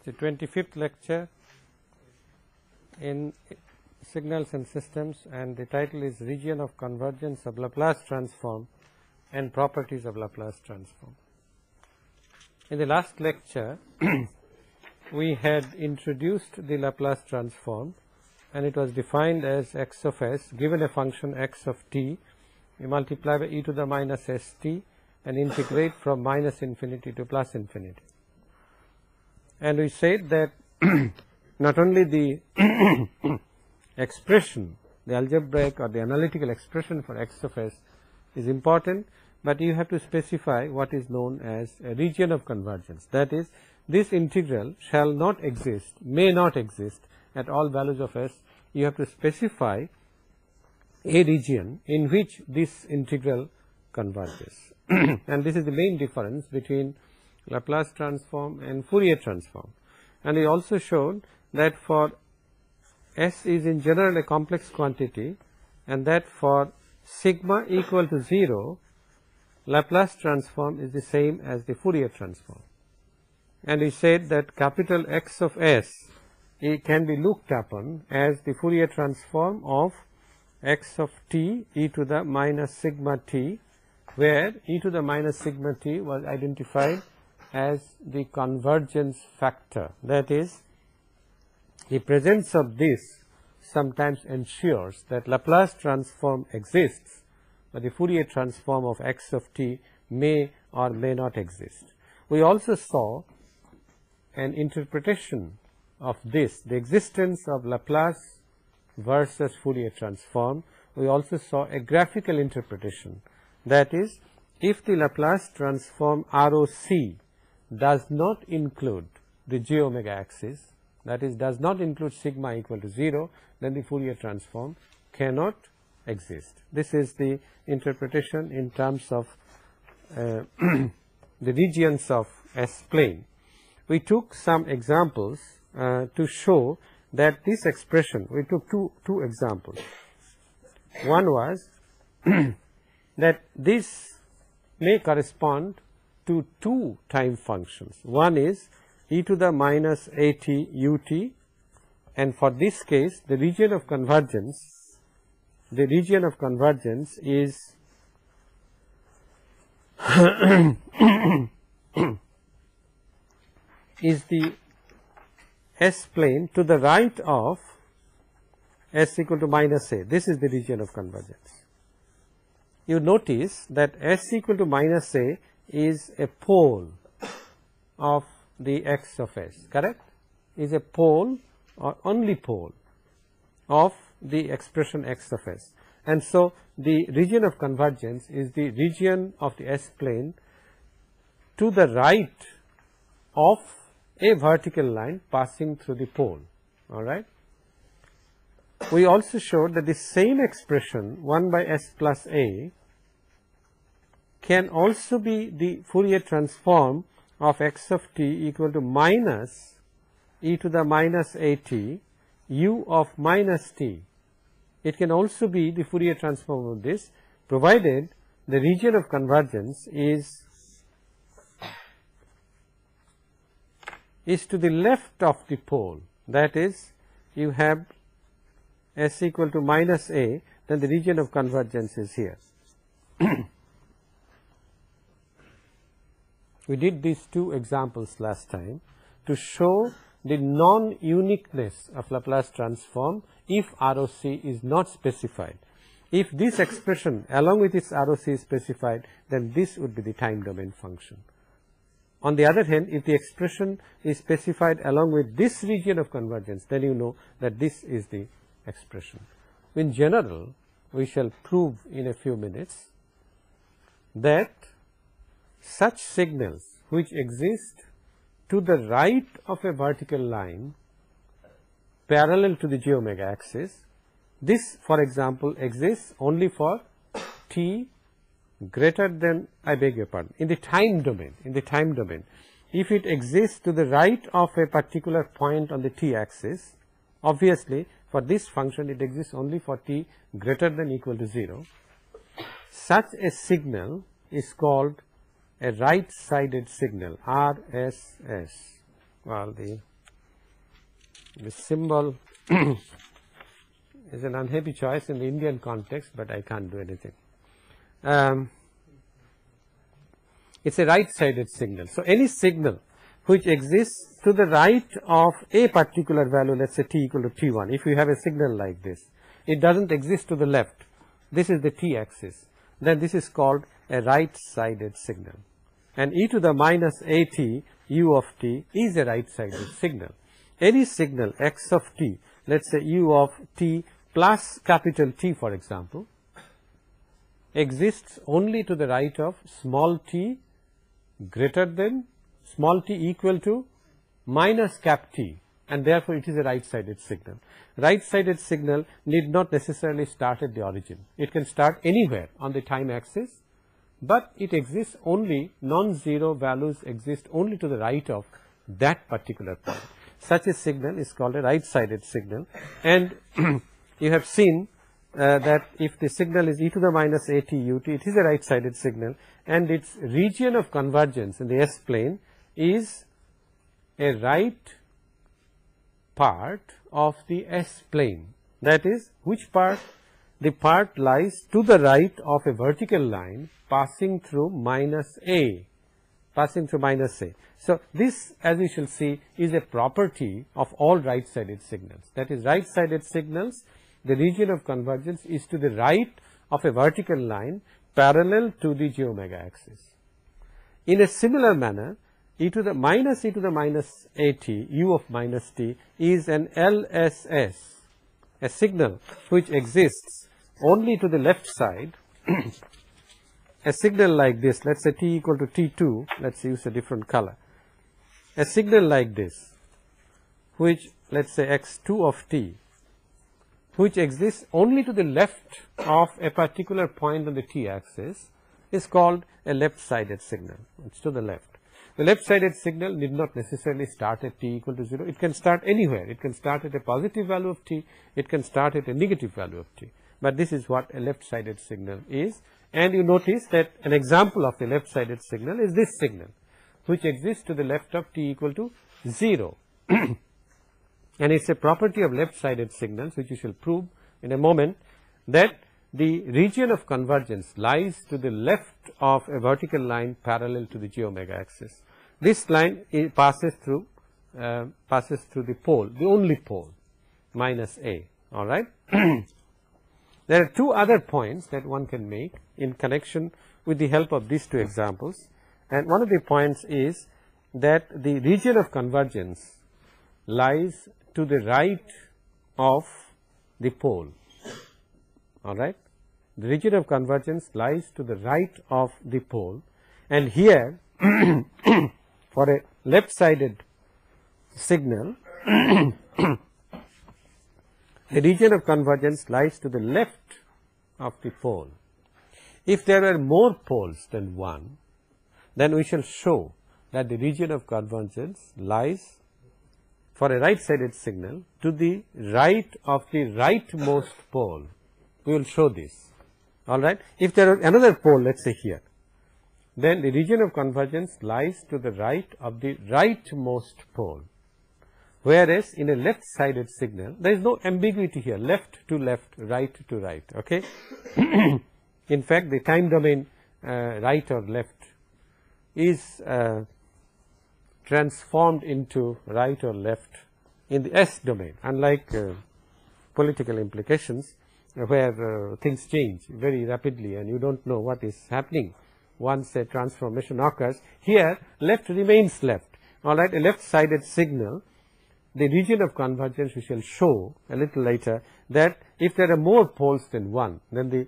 the 25th lecture in signals and systems, and the title is Region of Convergence of Laplace Transform and Properties of Laplace Transform. In the last lecture we had introduced the Laplace transform, and it was defined as x of s given a function x of t, we multiply by e to the minus st and integrate from minus infinity to plus infinity. And we said that not only the expression, the algebraic or the analytical expression for x of s is important, but you have to specify what is known as a region of convergence. That is, this integral shall not exist, may not exist at all values of s. You have to specify a region in which this integral converges. And this is the main difference between Laplace transform and Fourier transform. And we also showed that for s is in general a complex quantity, and that for sigma equal to 0, Laplace transform is the same as the Fourier transform. And we said that capital X of s, it can be looked upon as the Fourier transform of x of t e to the minus sigma t, where e to the minus sigma t was identified as the convergence factor. That is, the presence of this sometimes ensures that Laplace transform exists, but the Fourier transform of x of t may or may not exist. We also saw an interpretation of this, the existence of Laplace versus Fourier transform. We also saw a graphical interpretation, that is, if the Laplace transform ROC does not include the j omega axis, that is, does not include sigma equal to 0, then the Fourier transform cannot exist. This is the interpretation in terms of the regions of S plane. We took some examples to show that this expression, we took two examples. One was that this may correspond to two time functions. One is e to the minus at ut, and for this case the region of convergence is is the S plane to the right of s equal to minus a. This is the region of convergence. You notice that s equal to minus a is a pole of the x of s, correct? Is a pole or only pole of the expression x of s. And so the region of convergence is the region of the S plane to the right of a vertical line passing through the pole. All right. We also showed that the same expression 1 by s plus a can also be the Fourier transform of x of t equal to minus e to the minus at u of minus t. It can also be the Fourier transform of this, provided the region of convergence is to the left of the pole. That is, you have s equal to minus a, then the region of convergence is here. We did these two examples last time to show the non-uniqueness of Laplace transform if ROC is not specified. If this expression along with its ROC is specified, then this would be the time domain function. On the other hand, if the expression is specified along with this region of convergence, then you know that this is the expression. In general, we shall prove in a few minutes that such signals which exist to the right of a vertical line parallel to the j omega axis, this, for example, exists only for t greater than, I beg your pardon, in the time domain. If it exists to the right of a particular point on the t axis, obviously for this function it exists only for t greater than equal to 0. Such a signal is called a right-sided signal, RSS. Well, the the symbol is an unhappy choice in the Indian context, but I can't do anything. It's a right-sided signal. So, any signal which exists to the right of a particular value, let us say t equal to t1, if you have a signal like this, it does not exist to the left, this is the t axis, then this is called a right-sided signal, and e to the minus at u of t is a right-sided signal. Any signal x of t, let us say u of t plus capital T, for example, exists only to the right of small t greater than small t equal to minus cap t, and therefore it is a right-sided signal. Right-sided signal need not necessarily start at the origin. It can start anywhere on the time axis, but it exists only, non-zero values exist only to the right of that particular point. Such a signal is called a right-sided signal, and you have seen that if the signal is e to the minus at ut, it is a right-sided signal, and its region of convergence in the S plane is a right part of the S plane. That is, which part? The part lies to the right of a vertical line passing through minus a, So, this, as we shall see, is a property of all right-sided signals. That is, right-sided signals, the region of convergence is to the right of a vertical line parallel to the j omega axis. In a similar manner, e to the minus at u of minus t is an LSS, a signal which exists only to the left side. A signal like this, let us say t equal to t2, let us use a different color. A signal like this, which let us say x2 of t, which exists only to the left of a particular point on the t axis, is called a left-sided signal. It is to the left. The left-sided signal need not necessarily start at t equal to 0. It can start anywhere. It can start at a positive value of t. It can start at a negative value of t. But this is what a left-sided signal is. And you notice that an example of a left-sided signal is this signal, which exists to the left of t equal to 0. And it is a property of left-sided signals, which we shall prove in a moment, that the region of convergence lies to the left of a vertical line parallel to the j omega axis. This line passes through the pole, the only pole, minus a, all right. There are two other points that one can make in connection with the help of these two examples, and one of the points is that the region of convergence lies to the right of the pole, all right. The region of convergence lies to the right of the pole, and here for a left-sided signal the region of convergence lies to the left of the pole. If there are more poles than one, then we shall show that the region of convergence lies for a right-sided signal to the right of the rightmost pole. We will show this, all right. If there is another pole, let us say here, then the region of convergence lies to the right of the rightmost pole. Whereas in a left-sided signal, there is no ambiguity here, left to left, right to right, okay. In fact, the time domain right or left is transformed into right or left in the S domain, unlike political implications where things change very rapidly and you do not know what is happening once a transformation occurs. Here, left remains left, all right. A left-sided signal, the region of convergence, we shall show a little later, that if there are more poles than one, then the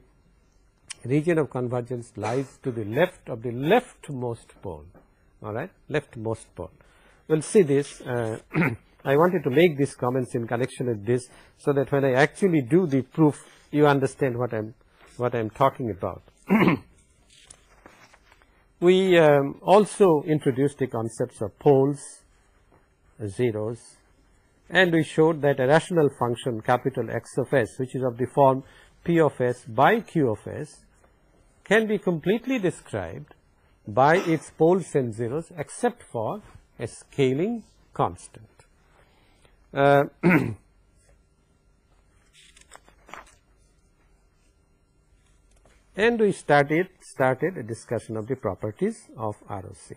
region of convergence lies to the left of the leftmost pole, all right, leftmost pole. We will see this. I wanted to make these comments in connection with this, so that when I actually do the proof, you understand what I am talking about. We also introduced the concepts of poles, zeros, and we showed that a rational function capital X of s, which is of the form P of s by Q of s, can be completely described by its poles and zeros except for a scaling constant. And we started a discussion of the properties of ROC,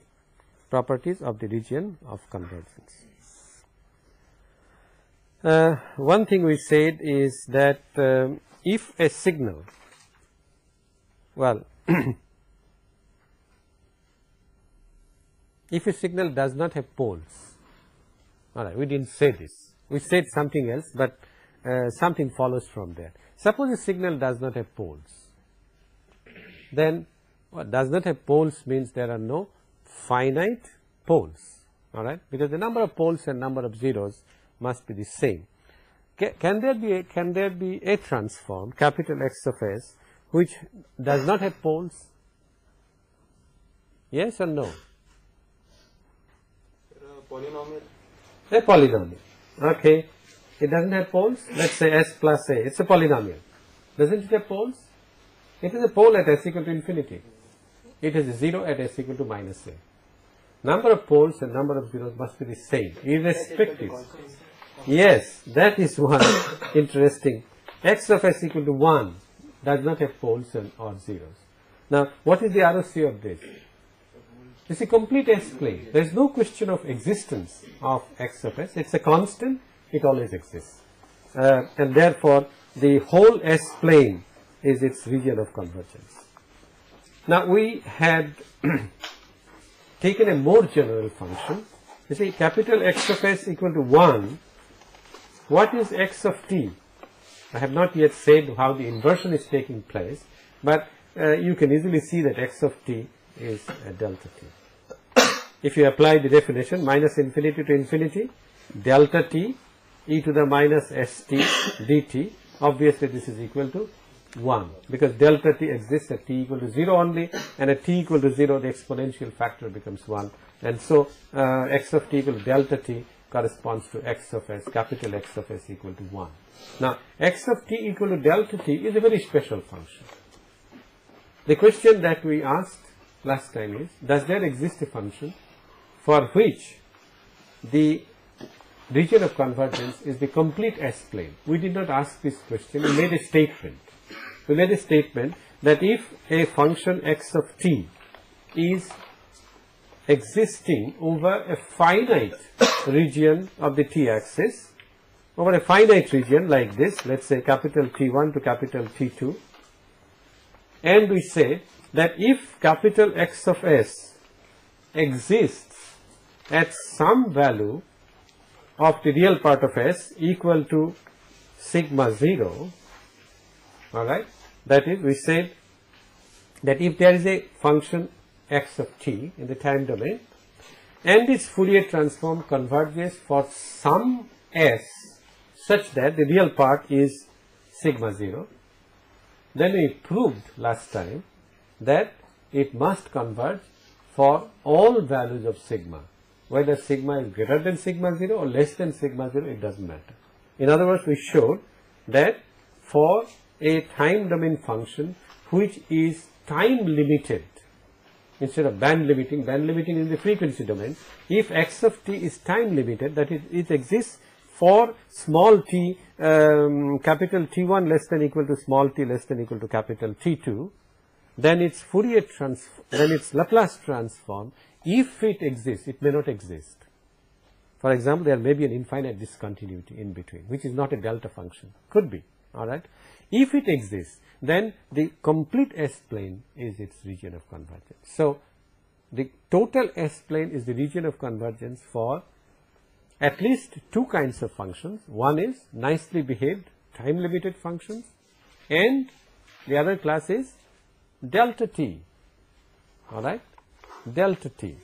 properties of the region of convergence. One thing we said is that if a signal, well, if a signal does not have poles, alright, we didn't say this, we said something else, but something follows from there. Suppose a signal does not have poles, then what does not have poles means there are no finite poles, alright, because the number of poles and number of zeros must be the same. Can there be a transform capital X of S which does not have poles? Yes or no? Polynomial. A polynomial. Okay. It doesn't have poles. Let's say S plus A. It's a polynomial. Doesn't it have poles? It is a pole at S equal to infinity. It is a 0 at S equal to minus A. Number of poles and number of zeros must be the same, irrespective. Yes, that is one interesting. X of S equal to 1 does not have poles and or zeros. Now, what is the ROC of this? It's a complete S plane. There is no question of existence of X of S. It's a constant. It always exists. And therefore, the whole S plane is its region of convergence. Now, we had taken a more general function. You see, capital X of S equal to 1. What is X of t? I have not yet said how the inversion is taking place, but you can easily see that X of t is a delta t. If you apply the definition, minus infinity to infinity, delta t e to the minus st dt, obviously this is equal to 1, because delta t exists at t equal to 0 only, and at t equal to 0 the exponential factor becomes 1, and so X of t equal to delta t corresponds to X of S, capital X of S equal to 1. Now, X of t equal to delta t is a very special function. The question that we asked last time is, does there exist a function for which the region of convergence is the complete S plane? We did not ask this question, we made a statement. We made a statement that if a function X of t is existing over a finite region of the t-axis, over a finite region like this, let's say capital T1 to capital T2, and we say that if capital X of S exists at some value of the real part of S equal to sigma 0, alright, that is, we said that if there is a function X of t in the time domain and its Fourier transform converges for some S such that the real part is sigma 0, then we proved last time that it must converge for all values of sigma. Whether sigma is greater than sigma 0 or less than sigma 0, it doesn't matter. In other words, we showed that for a time domain function which is time limited, instead of band limiting in the frequency domain, if X of t is time limited, that is, it exists for small t, capital T1 less than equal to small t less than equal to capital T2, then its Fourier transform, then its Laplace transform, if it exists, it may not exist. For example, there may be an infinite discontinuity in between, which is not a delta function, could be, alright. If it exists, then the complete S plane is its region of convergence. So, the total S plane is the region of convergence for at least two kinds of functions. One is nicely behaved time limited functions, and the other class is delta t, alright, delta t.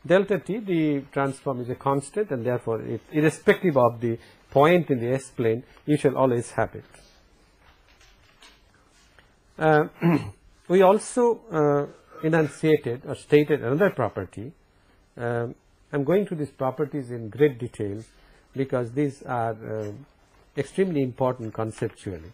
Delta t, the transform is a constant, and therefore, irrespective of the point in the S plane, you shall always have it. We also enunciated or stated another property. I am going through these properties in great detail because these are extremely important conceptually.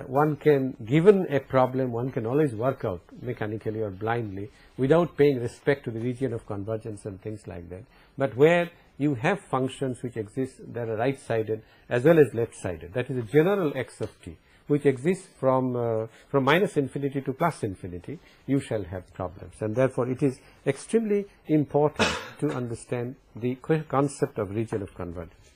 One can, given a problem, one can always work out mechanically or blindly without paying respect to the region of convergence and things like that. But where you have functions which exist that are right sided as well as left sided. That is a general x of t which exists from minus infinity to plus infinity, you shall have problems, and therefore it is extremely important to understand the concept of region of convergence.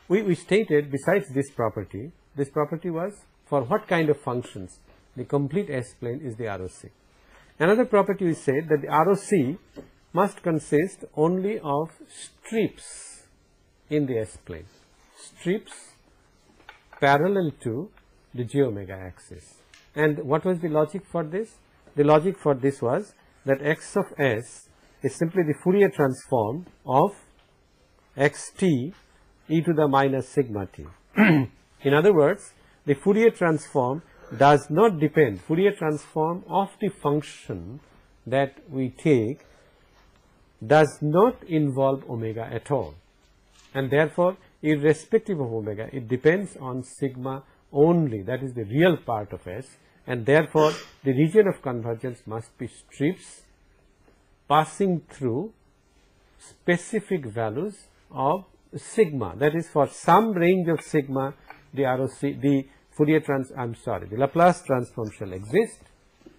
We stated besides this property was for what kind of functions the complete S-plane is the ROC. Another property we said that the ROC must consist only of strips in the S-plane, strips parallel to the j omega axis. And what was the logic for this? The logic for this was that x of s is simply the Fourier transform of xt e to the minus sigma t. In other words, the Fourier transform does not depend, Fourier transform of the function that we take does not involve omega at all, and therefore irrespective of omega it depends on sigma only, that is the real part of S, and therefore the region of convergence must be strips passing through specific values of sigma, that is for some range of sigma the ROC, the Laplace transform shall exist,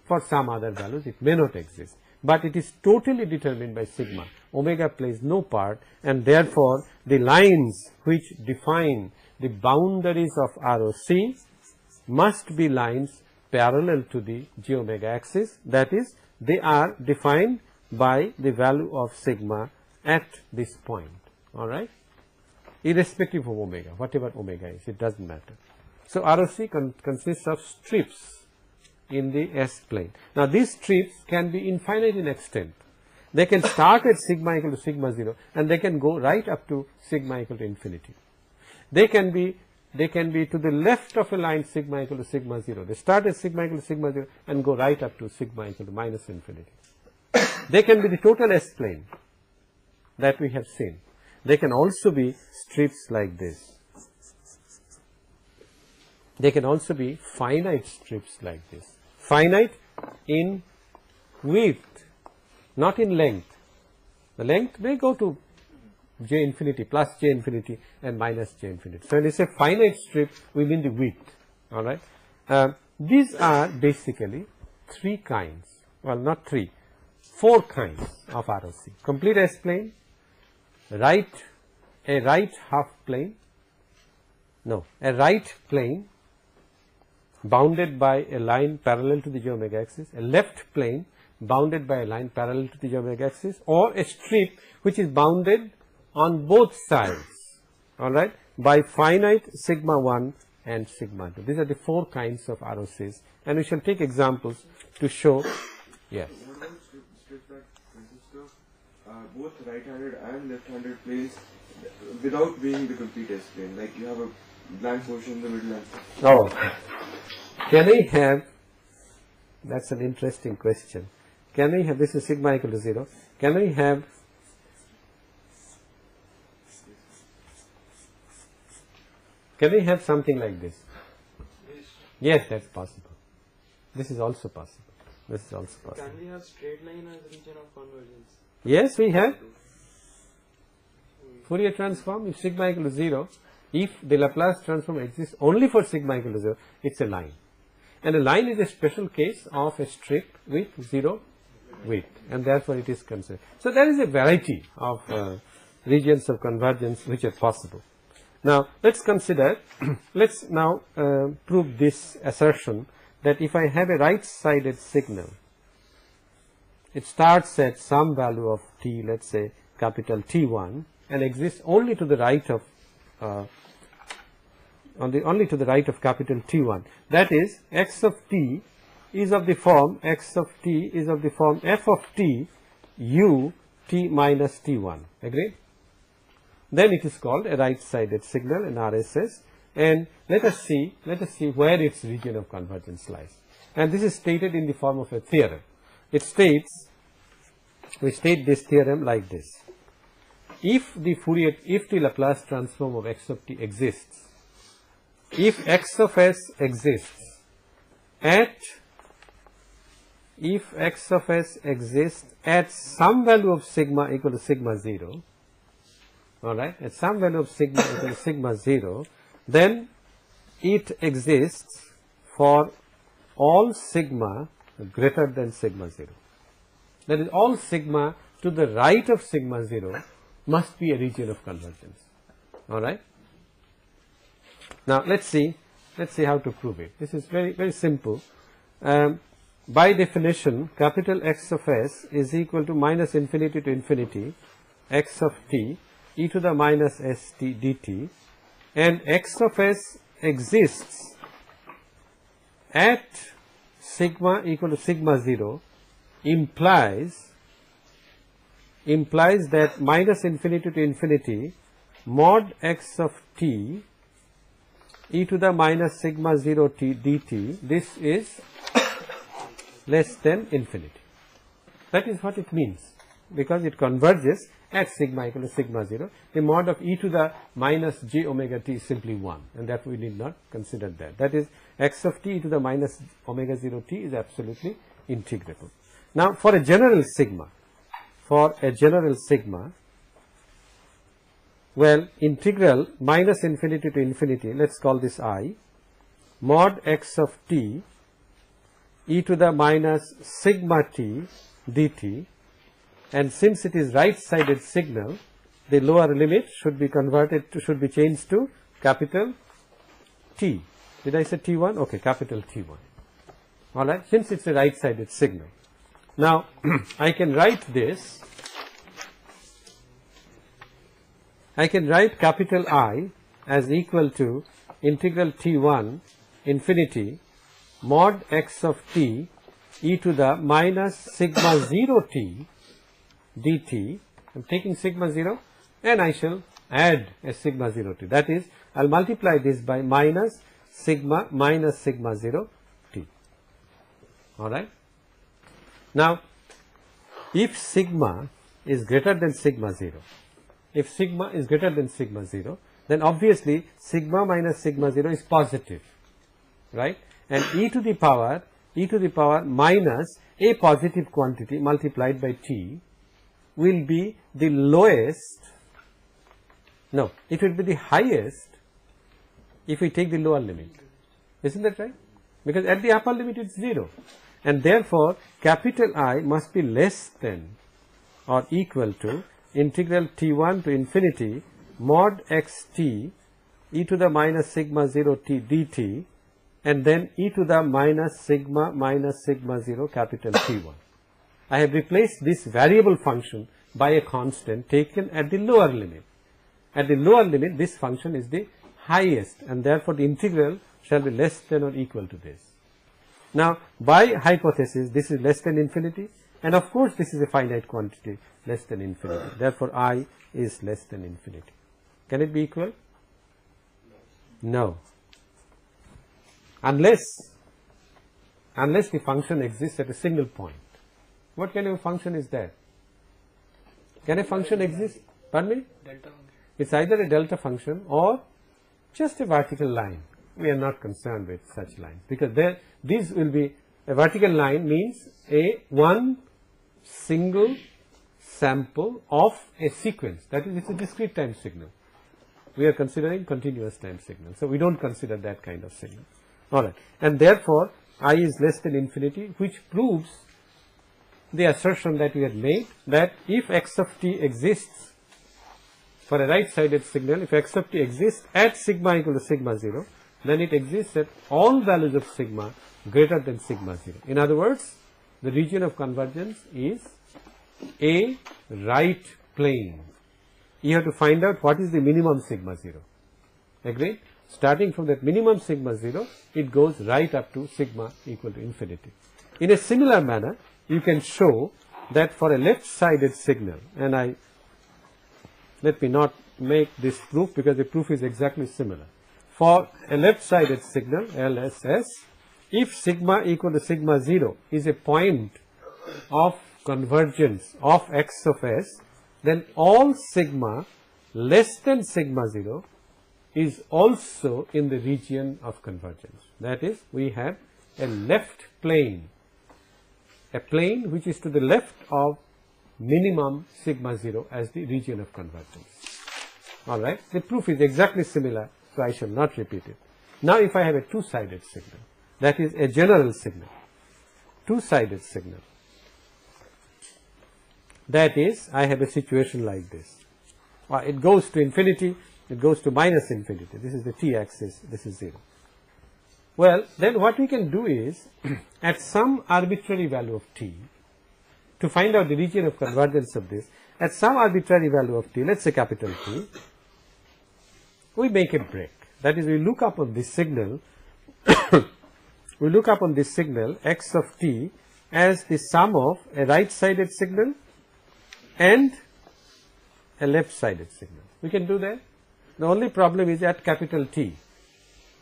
for some other values it may not exist, but it is totally determined by sigma, omega plays no part, and therefore the lines which define the boundaries of ROC must be lines parallel to the j omega axis, that is they are defined by the value of sigma at this point, alright, irrespective of omega, whatever omega is, it does not matter. So ROC consists of strips in the S plane. Now these strips can be infinite in extent. They can start at sigma equal to sigma 0 and they can go right up to sigma equal to infinity. They can be to the left of a line sigma equal to sigma 0. They start at sigma equal to sigma 0 and go right up to sigma equal to minus infinity. They can be the total S plane that we have seen. They can also be strips like this. They can also be finite strips like this. Finite in width, not in length. The length may go to j infinity, plus j infinity and minus j infinity. So when we say finite strip, we mean the width, alright. These are basically three kinds, well not three, four kinds of ROC. Complete S plane, a right half plane, no, a right plane bounded by a line parallel to the j omega axis, a left plane bounded by a line parallel to the j omega axis, or a strip which is bounded on both sides, alright, by finite sigma 1 and sigma 2. These are the four kinds of ROCs, and we shall take examples to show, yes. What about strips that consist of both right-handed and left-handed planes without being the complete S plane, like you have a blank portion in the middle and... Oh, can I have, that's an interesting question, can I have, this is sigma equal to 0, can I have something like this? Yes, that's possible. This is also possible. This is also possible. Can we have straight line as region of convergence? Yes, we have. Fourier transform, if sigma equal to 0, if the Laplace transform exists only for sigma equal to 0, it's a line. And a line is a special case of a strip with 0 width, and therefore it is considered. So there is a variety of regions of convergence which are possible. Now let's consider, let's now prove this assertion that if I have a right-sided signal, it starts at some value of t, let's say capital T1, and exists only to the right of only to the right of capital T1. That is, x of t is of the form f of t u t minus T1. Agreed? Then it is called a right-sided signal in RSS, and let us see where its region of convergence lies. And this is stated in the form of a theorem. It states, we state this theorem like this: if the Laplace transform of x of t exists, if x of s exists at some value of sigma equal to sigma 0, alright, at some value of sigma equal to sigma 0, then it exists for all sigma greater than sigma 0. That is, all sigma to the right of sigma 0 must be a region of convergence, alright. Now let's see how to prove it. This is very simple. By definition, capital X of S is equal to minus infinity to infinity x of t e to the minus st dt, and X of S exists at sigma equal to sigma 0 implies that minus infinity to infinity mod x of t e to the minus sigma 0 t dt, this is less than infinity. That is what it means, because it converges at sigma equal to sigma 0. The mod of e to the minus j omega t is simply 1, and that we need not consider that. That is, x of t e to the minus omega 0 t is absolutely integrable. Now for a general sigma, well, integral minus infinity to infinity, let us call this I, mod x of t e to the minus sigma t dt, and since it is right sided signal, the lower limit should be changed to capital T. Did I say T1? Okay, capital T1. Alright, since it's a right sided signal. Now I can write this, I can write capital I as equal to integral T1 infinity mod x of t e to the minus sigma 0 t dt. I am taking sigma 0 and I shall add a sigma 0 t. That is, I will multiply this by minus sigma 0 t. Alright. Now, if sigma is greater than sigma 0, then obviously sigma minus sigma 0 is positive, right? And e to the power minus a positive quantity multiplied by t will be the lowest, no, it will be the highest if we take the lower limit. Isn't that right? Because at the upper limit it is 0, and therefore capital I must be less than or equal to integral T1 to infinity mod xt e to the minus sigma 0 t dt, and then e to the minus sigma 0 capital T1. I have replaced this variable function by a constant taken at the lower limit. At the lower limit, this function is the highest, and therefore the integral shall be less than or equal to this. Now, by hypothesis, this is less than infinity, and of course this is a finite quantity, less than infinity. Therefore I is less than infinity. Can it be equal? No. Unless the function exists at a single point. What kind of a function is that? Can a function exist? Pardon me? Delta function. It's either a delta function or just a vertical line. We are not concerned with such lines, because these will be, a vertical line means one single sample of a sequence. That is, it's a discrete time signal. We are considering continuous time signal, so we don't consider that kind of signal. Alright, and therefore I is less than infinity, which proves the assertion that we had made, that if x of t exists for a right sided signal, if x of t exists at sigma equal to sigma 0, then it exists at all values of sigma greater than sigma 0. In other words, the region of convergence is a right plane. You have to find out what is the minimum sigma 0. Agreed? Starting from that minimum sigma 0, it goes right up to sigma equal to infinity. In a similar manner, you can show that for a left sided signal, and let me not make this proof because the proof is exactly similar. For a left sided signal, LSS, if sigma equal to sigma 0 is a point of convergence of X of S, then all sigma less than sigma 0 is also in the region of convergence. That is, we have a left plane, a plane which is to the left of minimum sigma 0 as the region of convergence. Alright, the proof is exactly similar, so I shall not repeat it. Now if I have a two-sided signal, that is a general signal, two-sided signal, that is, I have a situation like this. It goes to infinity, it goes to minus infinity, this is the t-axis, this is 0. Well, then what we can do is, at some arbitrary value of t, to find out the region of convergence of this, at some arbitrary value of t, let's say capital T, we make a break. That is, we look up on this signal, we look up on this signal x of t as the sum of a right-sided signal and a left-sided signal. We can do that. The only problem is at capital T,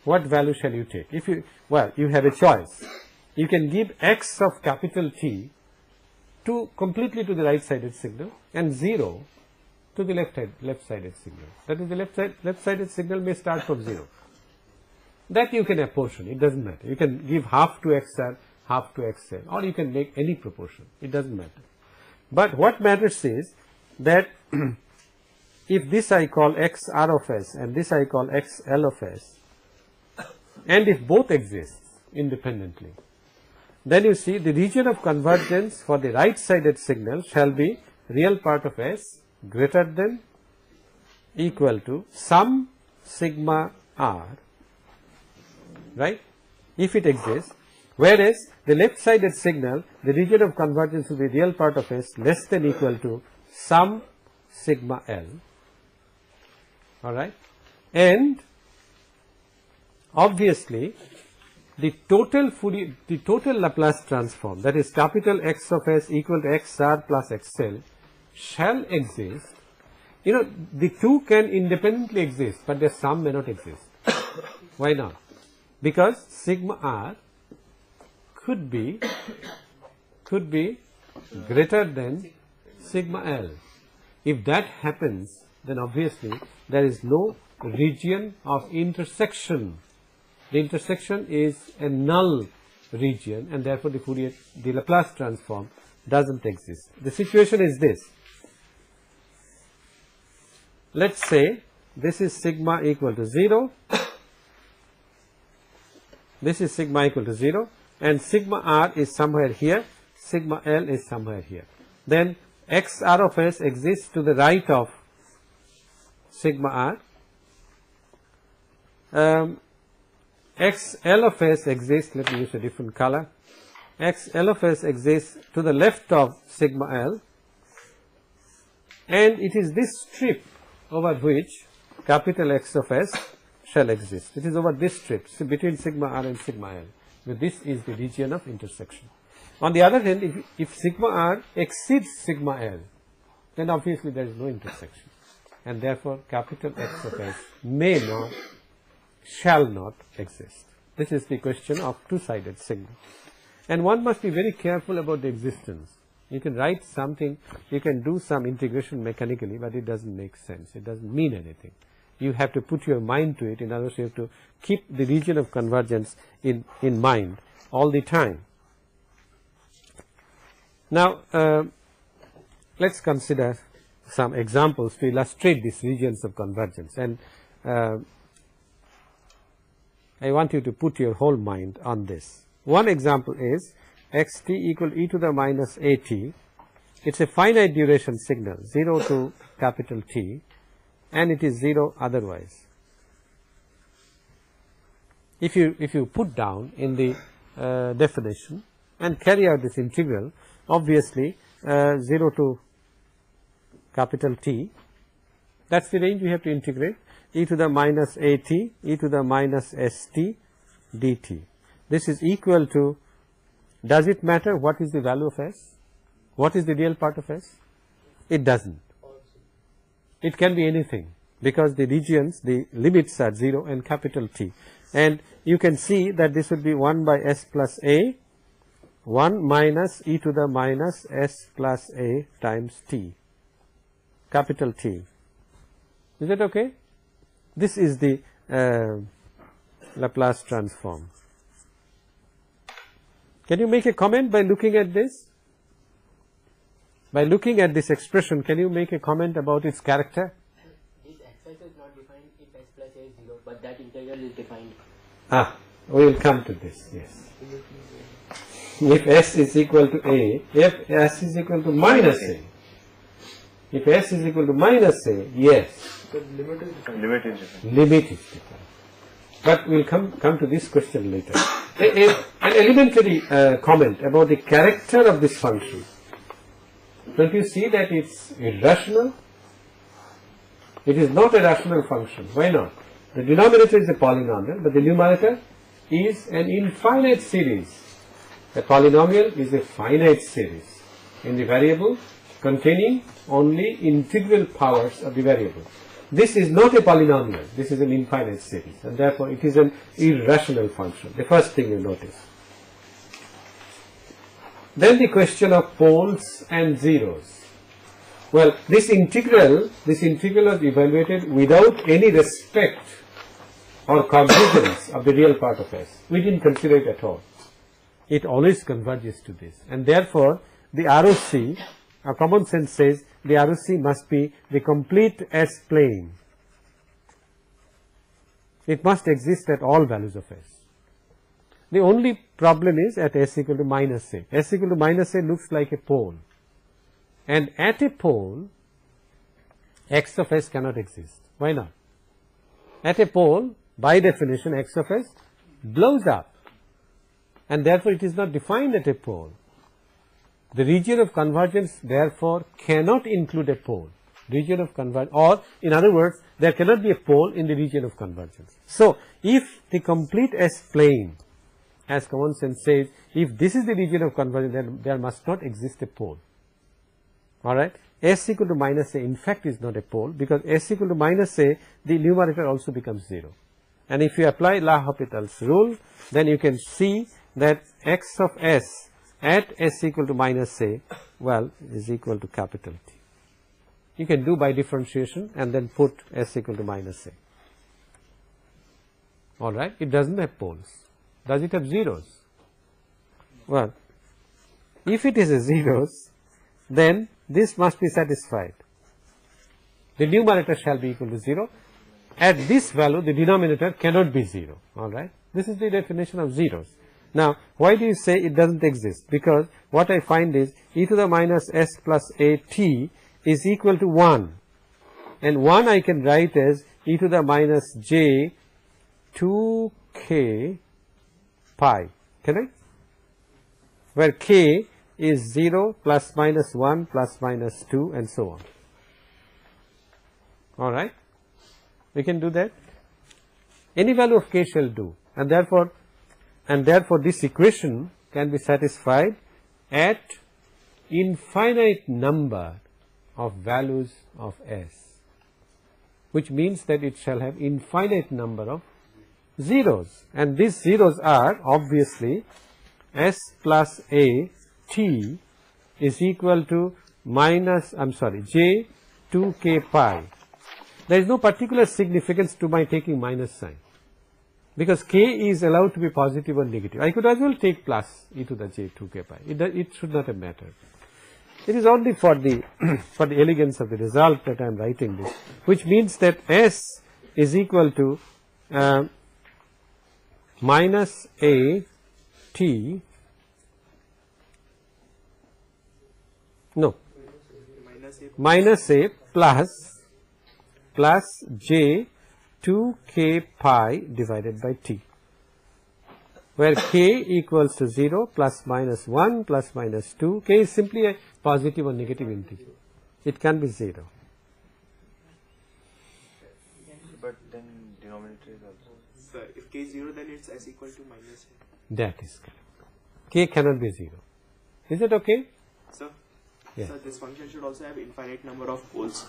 what value shall you take? If you, well, you have a choice. You can give x of capital T to completely to the right-sided signal and 0 to the left-sided signal. That is, the left-sided signal may start from 0. That you can apportion, it doesn't matter. You can give half to XR, half to XL, or you can make any proportion, it doesn't matter. But what matters is that if this I call XR of S and this I call XL of S, and if both exist independently, then you see the region of convergence for the right-sided signal shall be real part of S greater than equal to some sigma r, right, if it exists, whereas the left-sided signal, the region of convergence will be real part of S less than equal to some sigma L, alright, and obviously the total Laplace transform, that is capital X of S equal to XR plus XL, shall exist. You know, the two can independently exist, but their sum may not exist. Why not? Because sigma r could be greater than sigma L. If that happens, then obviously there is no region of intersection. The intersection is a null region, and therefore the Laplace transform doesn't exist. The situation is this. Let's say this is sigma equal to 0, this is sigma equal to 0, and sigma r is somewhere here, sigma L is somewhere here. Then XR of S exists to the right of sigma r. XL of S exists, let me use a different color, XL of S exists to the left of sigma L, and it is this strip over which capital X of S shall exist. It is over this strip, so between sigma r and sigma L. So this is the region of intersection. On the other hand, if sigma r exceeds sigma L, then obviously there is no intersection, and therefore capital X of S may not, shall not exist. This is the question of two-sided signal. And one must be very careful about the existence. You can write something, you can do some integration mechanically, but it doesn't make sense. It doesn't mean anything. You have to put your mind to it. In other words, you have to keep the region of convergence in mind all the time. Now, let's consider some examples to illustrate these regions of convergence. And I want you to put your whole mind on this. One example is xt equal e to the minus at. It's a finite duration signal, 0 to capital T, and it is 0 otherwise. If you put down in the definition and carry out this integral, obviously 0 to capital T, that's the range we have to integrate, e to the minus at, e to the minus st dt. This is equal to, does it matter what is the value of S? What is the real part of S? It doesn't. It can be anything, because the regions, the limits are 0 and capital T. And you can see that this would be 1 by S plus A, 1 minus e to the minus S plus A times T, capital T. Is that okay? This is the Laplace transform. Can you make a comment by looking at this? By looking at this expression, can you make a comment about its character? This fs is not defined if s plus a is 0, but that integral is defined. We will come to this, yes. If s is equal to a, if s is equal to minus a, if s is equal to minus a, yes. The limit is different. Limit is different. Limit is different. But we will come to this question later. An elementary comment about the character of this function. Don't you see that it's irrational? It is not a rational function. Why not? The denominator is a polynomial, but the numerator is an infinite series. A polynomial is a finite series in the variable containing only integral powers of the variable. This is not a polynomial, this is an infinite series, and therefore it is an irrational function. The first thing you notice. Then the question of poles and zeros. Well, this integral was evaluated without any respect or cognizance of the real part of s. We didn't consider it at all. It always converges to this, and therefore the ROC, our common sense says, the ROC must be the complete S plane. It must exist at all values of S. The only problem is at S equal to minus A. S equal to minus A looks like a pole, and at a pole x of S cannot exist. Why not? At a pole, by definition, x of S blows up, and therefore it is not defined at a pole. The region of convergence therefore cannot include a pole. Region of convergence, or in other words, there cannot be a pole in the region of convergence. So if the complete S plane, as common sense says, if this is the region of convergence, then there must not exist a pole. Alright, S equal to minus A in fact is not a pole, because S equal to minus A, the numerator also becomes 0. And if you apply L'Hopital's rule, then you can see that x of S at S equal to minus A, well, is equal to capital T. You can do by differentiation and then put S equal to minus A. Alright, it doesn't have poles. Does it have zeros? Well, if it is a zeros, then this must be satisfied. The numerator shall be equal to 0. At this value, the denominator cannot be 0. Alright, this is the definition of zeros. Now, why do you say it doesn't exist? Because what I find is e to the minus s plus a t is equal to 1, and 1 I can write as e to the minus j 2k pi, correct? Where k is 0 plus minus 1 plus minus 2 and so on. Alright, we can do that. Any value of k shall do, and therefore this equation can be satisfied at infinite number of values of S, which means that it shall have infinite number of zeros, and these zeros are obviously S plus A t is equal to j 2k pi. There is no particular significance to my taking minus sign, because k is allowed to be positive or negative. I could as well take plus e to the j 2k pi. It should not have mattered. It is only for the for the elegance of the result that I am writing this, which means that S is equal to minus a t, no, minus a plus j 2k pi divided by t, where k equals to 0 plus minus 1 plus minus 2. K is simply a positive or negative integer. It can be 0. But then denominator is also. So if k is 0, then it's s equal to minus a. That is correct. K cannot be 0. Is it okay? So, Yeah. so this function should also have infinite number of poles.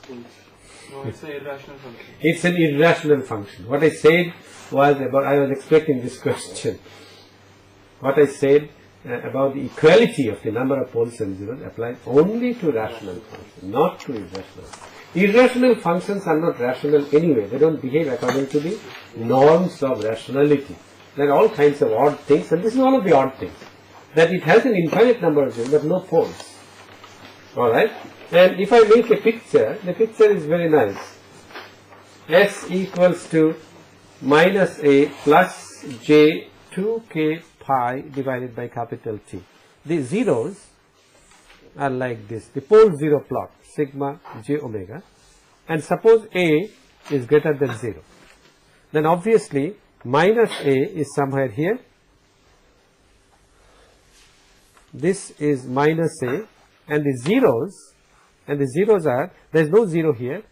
No, it's an irrational function. It's an irrational function. What I said was about, I was expecting this question. What I said about the equality of the number of poles and zeros applies only to rational functions, not to irrational. Irrational functions are not rational anyway. They don't behave according to the norms of rationality. There are all kinds of odd things, and this is one of the odd things, that it has an infinite number of zeros but no poles. Alright? And if I make a picture, the picture is very nice. S equals to minus A plus J 2k pi divided by capital T. The zeros are like this, the pole zero plot, sigma j omega, and suppose A is greater than 0. Then obviously minus A is somewhere here, this is minus A, and the zeros are, there is no 0 here,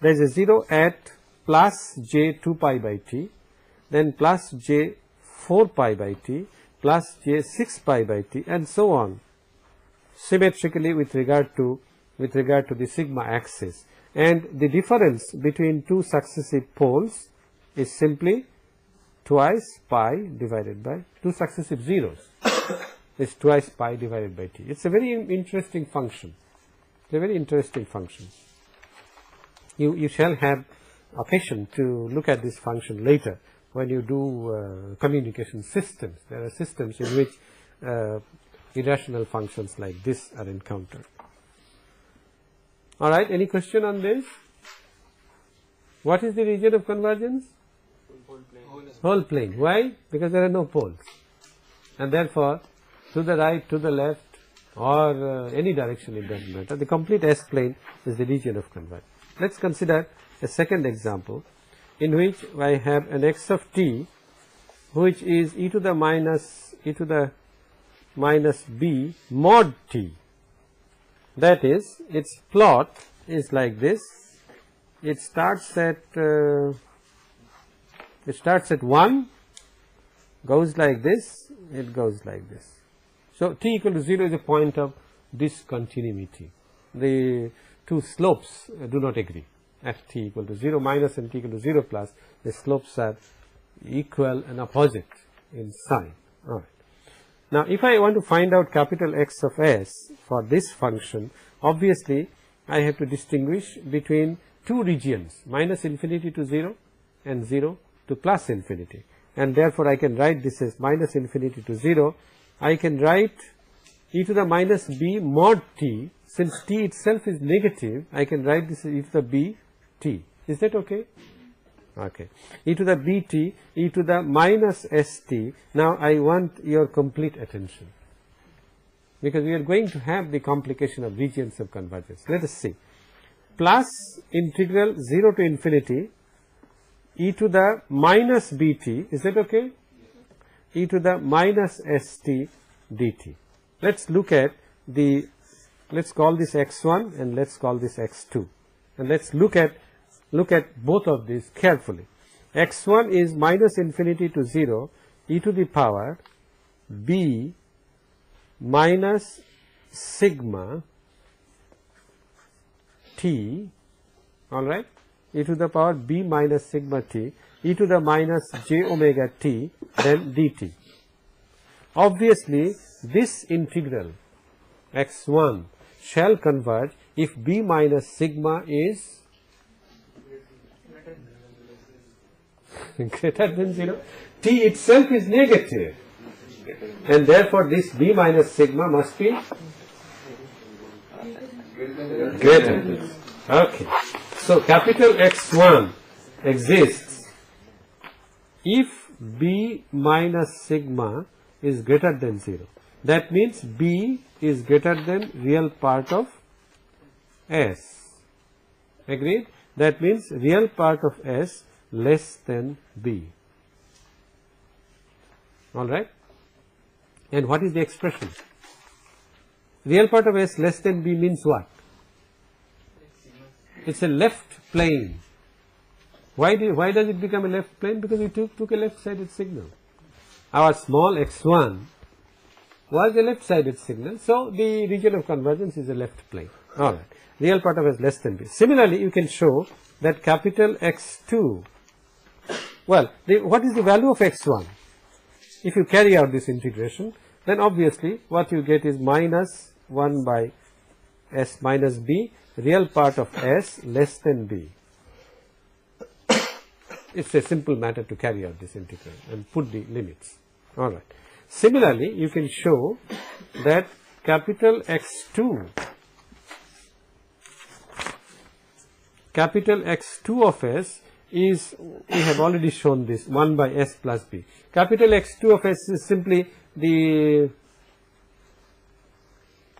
there is a 0 at plus j 2 pi by t, then plus j 4 pi by t, plus j 6 pi by t, and so on, symmetrically with regard to the sigma axis. And the difference between two successive poles is simply twice pi divided by two successive zeros is twice pi divided by t. It's a very interesting function. It's a very interesting function. You shall have occasion to look at this function later when you do communication systems. There are systems in which irrational functions like this are encountered. All right, any question on this? What is the region of convergence? Whole plane. Why? Because there are no poles, and therefore to the right, to the left, or any direction, it doesn't matter. The complete S plane is the region of convergence. Let's consider a second example in which I have an x of t which is e to the minus b mod t. That is, its plot is like this. It starts at 1, goes like this, it goes like this. So t equal to 0 is a point of discontinuity. The two slopes do not agree at t equal to 0 minus and t equal to 0 plus. The slopes are equal and opposite in sign. All right. Now, if I want to find out capital X of S for this function, obviously I have to distinguish between two regions, minus infinity to 0 and 0 to plus infinity, and therefore I can write this as minus infinity to 0. I can write e to the minus b mod t. Since t itself is negative, I can write this as e to the b t. Is that okay? Okay. E to the bt, e to the minus st. Now I want your complete attention, because we are going to have the complication of regions of convergence. Let us see. Plus integral 0 to infinity e to the minus bt, is that okay? E to the minus st dt. Let's look at the, let's call this x1 and let's call this x2, and let's look at both of these carefully. X1 is minus infinity to 0 e to the power b minus sigma t, all right, e to the power b minus sigma t, e to the minus j omega t, then dt. Obviously, this integral x1 shall converge if b minus sigma is greater than 0. T itself is negative, and therefore this b minus sigma must be greater than. Okay. So capital X1 exists if b minus sigma is greater than 0. That means b is greater than real part of S. Agreed? That means real part of S less than b. All right? And what is the expression? Real part of S less than b means what? It's a left plane. Why does it become a left plane? Because we took a left-sided signal. Our small x1 was a left-sided signal, so the region of convergence is a left plane. All right. Real part of S less than b. Similarly, you can show that capital X2, well, what is the value of x1? If you carry out this integration, then obviously what you get is minus 1 by S minus b, real part of S less than b. It's a simple matter to carry out this integral and put the limits. All right. Similarly, you can show that capital X2 of S is, we have already shown this, 1 by s plus b. Capital X2 of s is simply the,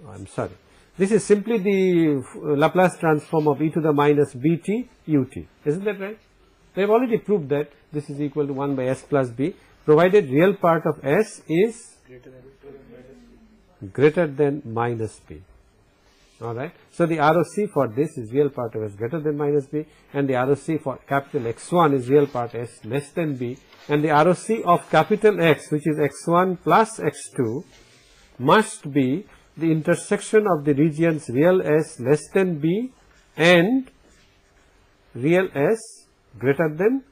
I am sorry, this is simply the Laplace transform of e to the minus bt ut. Isn't that right? We have already proved that this is equal to 1 by s plus b, provided real part of s is greater than minus b. Alright. So the ROC for this is real part of s greater than minus b, and the ROC for capital X1 is real part s less than b, and the ROC of capital X, which is X1 plus X2, must be the intersection of the regions real S less than b and real S greater than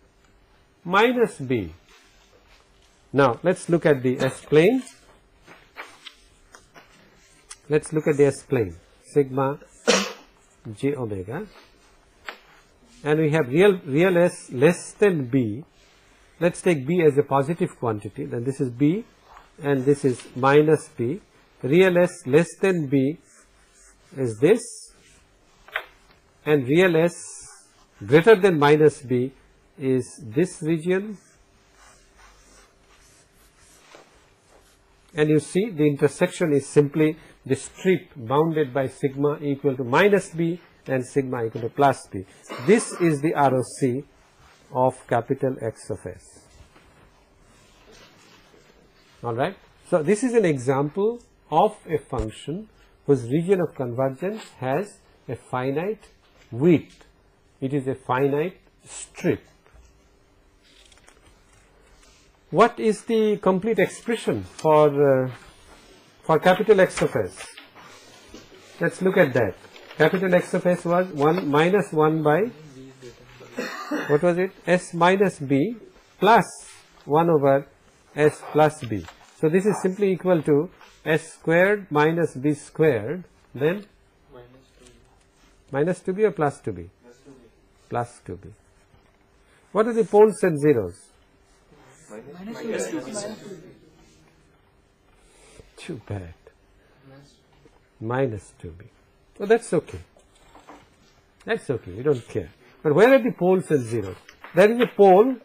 minus b. Now let us look at the S plane. Let us look at the S plane, sigma j omega, and we have real S less than b. Let us take b as a positive quantity, then this is b and this is minus b. Real S less than b is this, and real S greater than minus b is this region, and you see the intersection is simply the strip bounded by sigma equal to minus b and sigma equal to plus b. This is the ROC of capital X of s. Alright. So this is an example of a function whose region of convergence has a finite width. It is a finite strip. What is the complete expression for capital X of s? Let us look at that. Capital X of s was 1 minus 1 by, what was it? S minus b plus 1 over s plus b. So this is simply equal to s squared minus b squared, then minus 2b or plus 2b? Plus 2b. What are the poles and zeros? Minus 2b. Too bad. Minus 2b. So that's okay. That's okay, we don't care. But where are the poles and zeros? There is a pole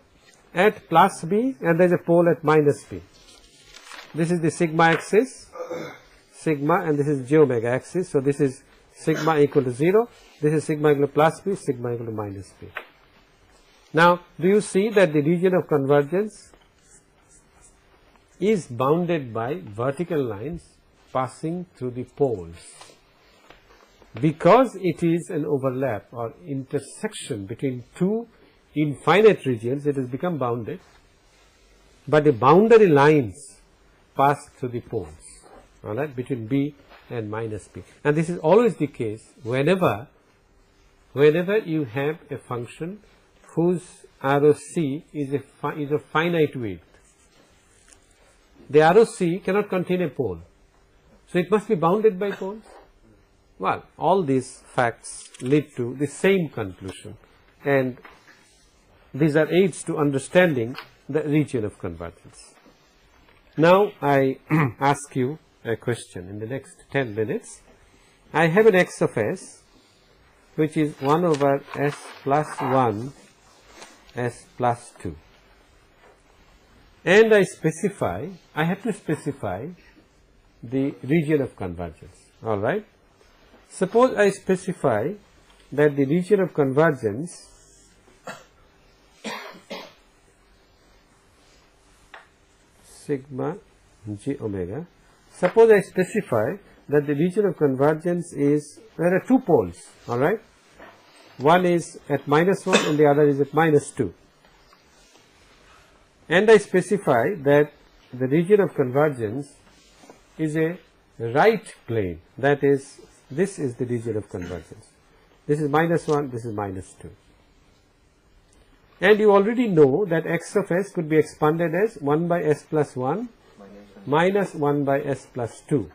at plus b and there is a pole at minus b. This is the sigma axis, sigma, and this is j omega axis. So this is sigma equal to 0, this is sigma equal to plus b, sigma equal to minus b. Now do you see that the region of convergence is bounded by vertical lines passing through the poles? Because it is an overlap or intersection between two infinite regions, it has become bounded, but the boundary lines pass through the poles, alright, between b and minus b. And this is always the case whenever you have a function whose ROC is a finite width. The ROC cannot contain a pole, so it must be bounded by poles. Well, all these facts lead to the same conclusion, and these are aids to understanding the region of convergence. Now I ask you a question in the next 10 minutes. I have an X of s which is 1 over s plus 1 s plus 2, and I have to specify the region of convergence. Alright. Suppose I specify that the region of convergence sigma j omega. Suppose I specify that the region of convergence is, there are two poles, alright. One is at minus 1 and the other is at minus 2. And I specify that the region of convergence is a right plane, that is, this is the region of convergence. This is minus 1, this is minus 2. And you already know that X of s could be expanded as 1 by s plus 1 minus 1 by s plus 2.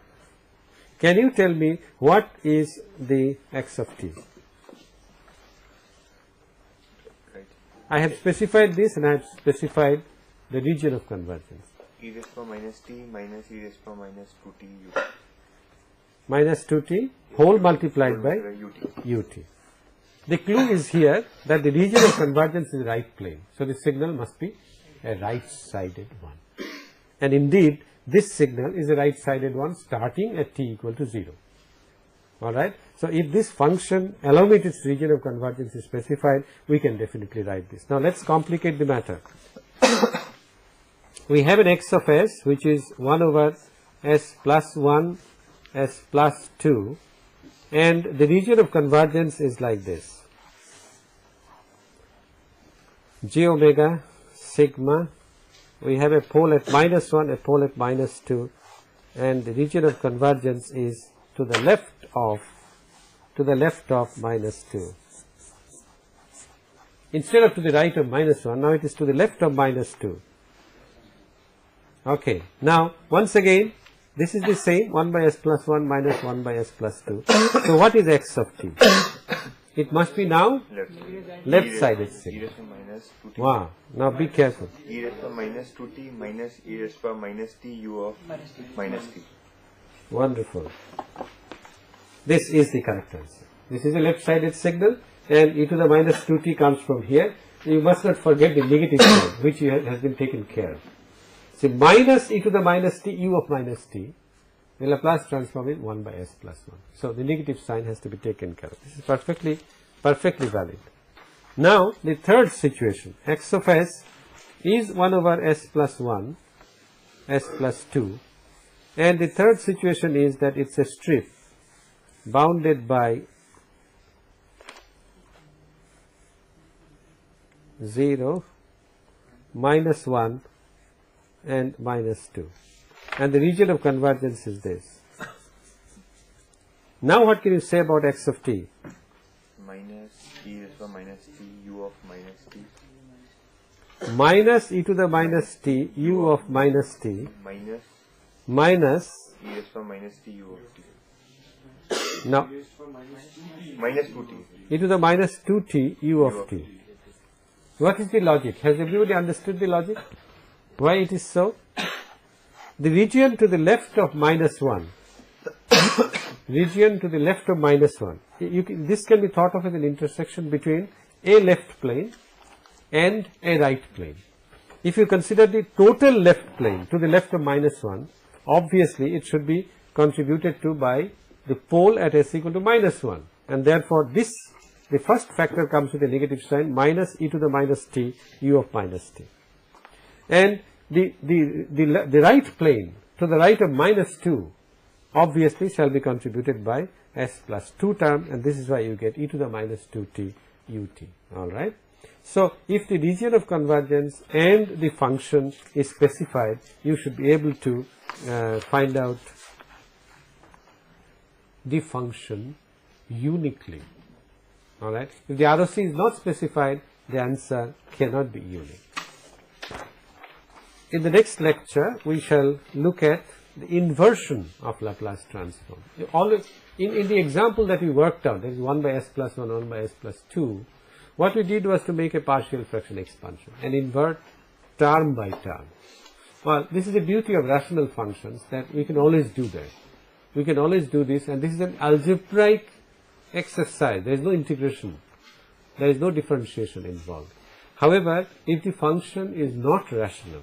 Can you tell me what is the X of t? I have specified this and I have specified the region of convergence. E raised to minus t minus e raised to minus 2t ut. Minus 2t whole multiplied by ut. the clue is here that the region of convergence is right plane. So, the signal must be a right sided one, and indeed this signal is a right sided one starting at t equal to 0. Alright. So, if this function along with its region of convergence is specified, we can definitely write this. Now, let us complicate the matter. We have an x of s which is 1 over s plus 1 s plus 2, and the region of convergence is like this: j omega sigma. We have a pole at minus 1, a pole at minus 2, and the region of convergence is to the left of minus 2. Instead of to the right of minus 1, now it is to the left of minus 2. Okay. Now, once again, this is the same 1 by s plus 1 minus 1 by s plus 2. So, what is x of t? It must be now left-sided signal. Wow. Now, be careful. e raised to minus 2t minus e raised to minus t u of minus t. Wonderful. This is the correct answer. This is a left-sided signal, and e to the minus 2t comes from here. You must not forget the negative sign, which has been taken care of. So, minus e to the minus t u of minus t, the Laplace transform is 1 by s plus 1. So, the negative sign has to be taken care of. This is perfectly valid. Now, the third situation, x of s is 1 over s plus 1, s plus 2, and the third situation is that it is a strip bounded by 0, minus 1 and minus 2, and the region of convergence is this. Now, what can you say about x of t? Minus e raised to minus t u of minus t. Minus e to the minus t u of minus t minus e raised to minus t u of t. Now, Minus 2t. e to the minus 2t u of t. What is the logic? Has everybody understood the logic? Why it is so? The region to the left of minus 1, region to the left of minus 1, this can be thought of as an intersection between a left plane and a right plane. If you consider the total left plane to the left of minus 1, obviously it should be contributed to by the pole at s equal to minus 1, and therefore this, the first factor comes with a negative sign, minus e to the minus t u of minus t. And the right plane to the right of minus 2 obviously shall be contributed by s plus 2 term, and this is why you get e to the minus 2t ut. Alright. So, if the region of convergence and the function is specified, you should be able to find out the function uniquely. Alright. If the ROC is not specified, the answer cannot be unique. In the next lecture, we shall look at the inversion of Laplace transform. Always, in the example that we worked out, that is 1 by s plus 1, 1 by s plus 2, what we did was to make a partial fraction expansion and invert term by term. Well, this is the beauty of rational functions, that we can always do that. We can always do this, and this is an algebraic exercise. There is no integration. There is no differentiation involved. However, if the function is not rational,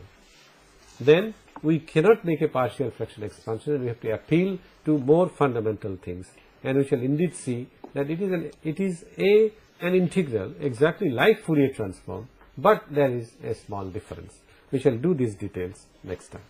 then we cannot make a partial fraction expansion, and we have to appeal to more fundamental things, and we shall indeed see that it is an integral exactly like Fourier transform, but there is a small difference. We shall do these details next time.